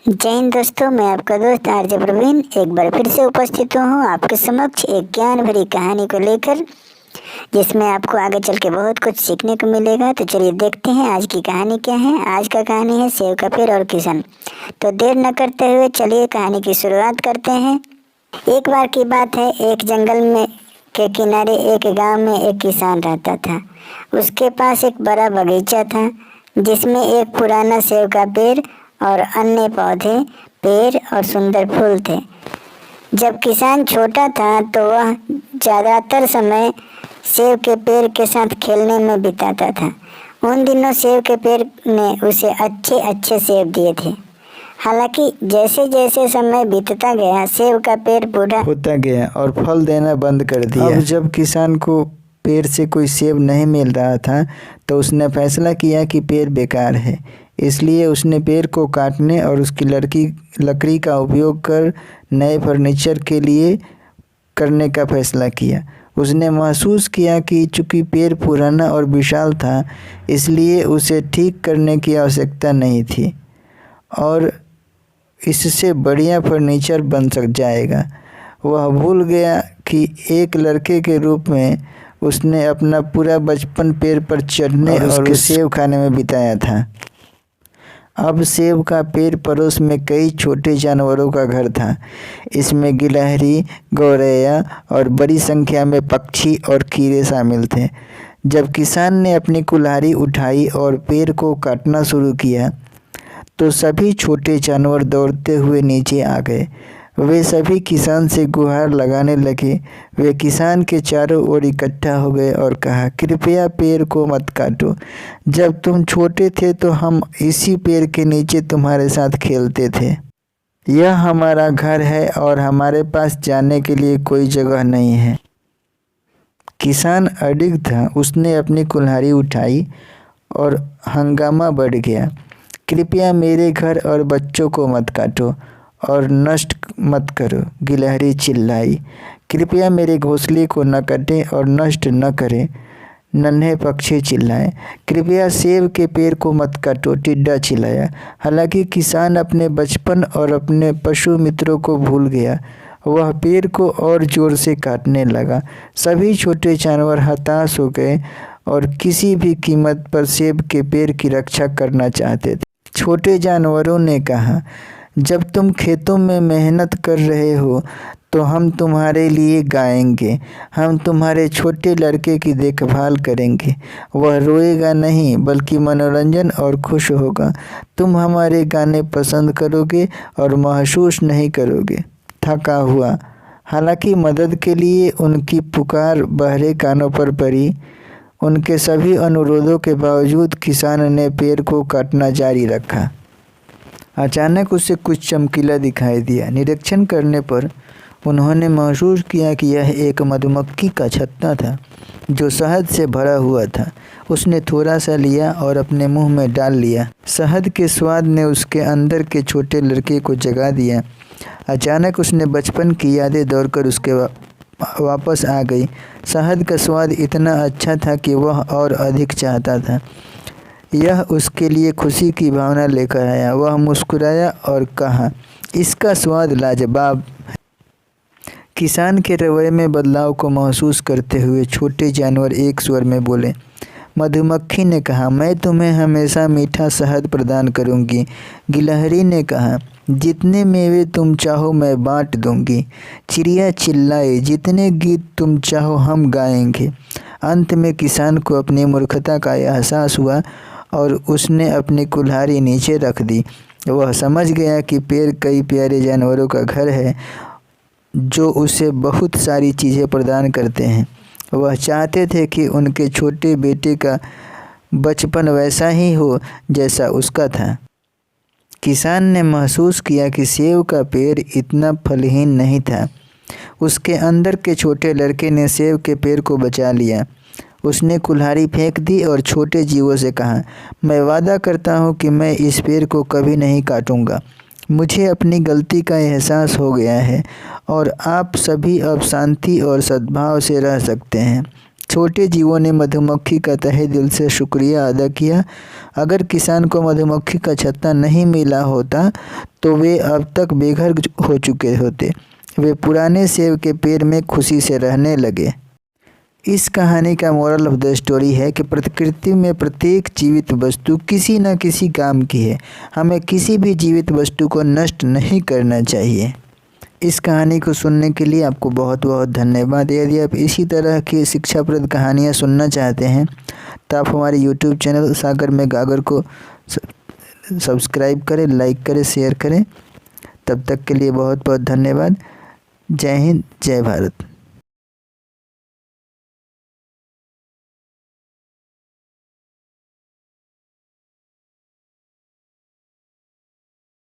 जय हिंद दोस्तों, मैं आपका दोस्त आरजे प्रवीण एक बार फिर से उपस्थित हूँ आपके समक्ष एक ज्ञान भरी कहानी को लेकर, जिसमें आपको आगे चल के बहुत कुछ सीखने को मिलेगा। तो चलिए देखते हैं आज की कहानी क्या है। आज का कहानी है सेब का पेड़ और किसान। तो देर न करते हुए चलिए कहानी की शुरुआत करते हैं। एक बार की बात है, एक जंगल में के किनारे एक गांव में एक किसान रहता था। उसके पास एक बड़ा बगीचा था जिसमें एक पुराना सेब का पेड़ और अन्य पौधे, पेड़ और सुंदर फूल थे। जब किसान छोटा था तो वह ज़्यादातर समय सेब के पेड़ के साथ खेलने में बिताता था। उन दिनों सेब के पेड़ ने उसे अच्छे अच्छे सेब दिए थे। हालांकि जैसे जैसे समय बीतता गया, सेब का पेड़ बूढ़ा होता गया और फल देना बंद कर दिया। अब जब किसान को पेड़ से कोई सेब नहीं मिल रहा था तो उसने फैसला किया कि पेड़ बेकार है। इसलिए उसने पेड़ को काटने और उसकी लकड़ी का उपयोग कर नए फर्नीचर के लिए करने का फैसला किया। उसने महसूस किया कि चूंकि पेड़ पुराना और विशाल था, इसलिए उसे ठीक करने की आवश्यकता नहीं थी और इससे बढ़िया फर्नीचर बन सक जाएगा। वह भूल गया कि एक लड़के के रूप में उसने अपना पूरा बचपन पेड़ पर चढ़ने और सेब खाने में बिताया था। अब सेब का पेड़ पड़ोस में कई छोटे जानवरों का घर था। इसमें गिलहरी, गौरैया और बड़ी संख्या में पक्षी और कीड़े शामिल थे। जब किसान ने अपनी कुल्हाड़ी उठाई और पेड़ को काटना शुरू किया तो सभी छोटे जानवर दौड़ते हुए नीचे आ गए। वे सभी किसान से गुहार लगाने लगे। वे किसान के चारों ओर इकट्ठा हो गए और कहा, कृपया पेड़ को मत काटो। जब तुम छोटे थे तो हम इसी पेड़ के नीचे तुम्हारे साथ खेलते थे। यह हमारा घर है और हमारे पास जाने के लिए कोई जगह नहीं है। किसान अडिग था। उसने अपनी कुल्हाड़ी उठाई और हंगामा बढ़ गया। कृपया मेरे घर और बच्चों को मत काटो और नष्ट मत करो, गिलहरी चिल्लाई। कृपया मेरे घोंसले को न काटें और नष्ट न करें, नन्हे पक्षी चिल्लाए। कृपया सेब के पेड़ को मत काटो, टिड्डा चिल्लाया। हालांकि किसान अपने बचपन और अपने पशु मित्रों को भूल गया, वह पेड़ को और जोर से काटने लगा। सभी छोटे जानवर हताश हो गए और किसी भी कीमत पर सेब के पेड़ की रक्षा करना चाहते थे। छोटे जानवरों ने कहा, जब तुम खेतों में मेहनत कर रहे हो तो हम तुम्हारे लिए गाएंगे। हम तुम्हारे छोटे लड़के की देखभाल करेंगे। वह रोएगा नहीं बल्कि मनोरंजन और खुश होगा। तुम हमारे गाने पसंद करोगे और महसूस नहीं करोगे थका हुआ। हालांकि मदद के लिए उनकी पुकार बहरे कानों पर पड़ी। उनके सभी अनुरोधों के बावजूद किसान ने पेड़ को काटना जारी रखा। अचानक उसे कुछ चमकीला दिखाई दिया। निरीक्षण करने पर उन्होंने महसूस किया कि यह एक मधुमक्खी का छत्ता था जो शहद से भरा हुआ था। उसने थोड़ा सा लिया और अपने मुंह में डाल लिया। शहद के स्वाद ने उसके अंदर के छोटे लड़के को जगा दिया। अचानक उसने बचपन की यादें दौड़कर उसके वापस आ गई। शहद का स्वाद इतना अच्छा था कि वह और अधिक चाहता था। यह उसके लिए खुशी की भावना लेकर आया। वह मुस्कुराया और कहा, इसका स्वाद लाजवाब है। किसान के रवैये में बदलाव को महसूस करते हुए छोटे जानवर एक स्वर में बोले। मधुमक्खी ने कहा, मैं तुम्हें हमेशा मीठा शहद प्रदान करूंगी। गिलहरी ने कहा, जितने मेवे तुम चाहो मैं बांट दूंगी। चिड़िया चिल्लाई, जितने गीत तुम चाहो हम गाएंगे। अंत में किसान को अपनी मूर्खता का एहसास हुआ और उसने अपनी कुल्हाड़ी नीचे रख दी। वह समझ गया कि पेड़ कई प्यारे जानवरों का घर है जो उसे बहुत सारी चीज़ें प्रदान करते हैं। वह चाहते थे कि उनके छोटे बेटे का बचपन वैसा ही हो जैसा उसका था। किसान ने महसूस किया कि सेब का पेड़ इतना फलहीन नहीं था। उसके अंदर के छोटे लड़के ने सेब के पेड़ को बचा लिया। उसने कुल्हाड़ी फेंक दी और छोटे जीवों से कहा, मैं वादा करता हूँ कि मैं इस पेड़ को कभी नहीं काटूंगा। मुझे अपनी गलती का एहसास हो गया है और आप सभी अब शांति और सद्भाव से रह सकते हैं। छोटे जीवों ने मधुमक्खी का तहे दिल से शुक्रिया अदा किया। अगर किसान को मधुमक्खी का छत्ता नहीं मिला होता तो वे अब तक बेघर हो चुके होते। वे पुराने सेब के पेड़ में खुशी से रहने लगे। इस कहानी का मोरल ऑफ द स्टोरी है कि प्रकृति में प्रत्येक जीवित वस्तु किसी न किसी काम की है। हमें किसी भी जीवित वस्तु को नष्ट नहीं करना चाहिए। इस कहानी को सुनने के लिए आपको बहुत बहुत धन्यवाद। यदि आप इसी तरह की शिक्षाप्रद कहानियाँ सुनना चाहते हैं तो आप हमारे यूट्यूब चैनल सागर में गागर को सब्सक्राइब करें, लाइक करें, शेयर करें। तब तक के लिए बहुत बहुत धन्यवाद। जय हिंद, जय भारत।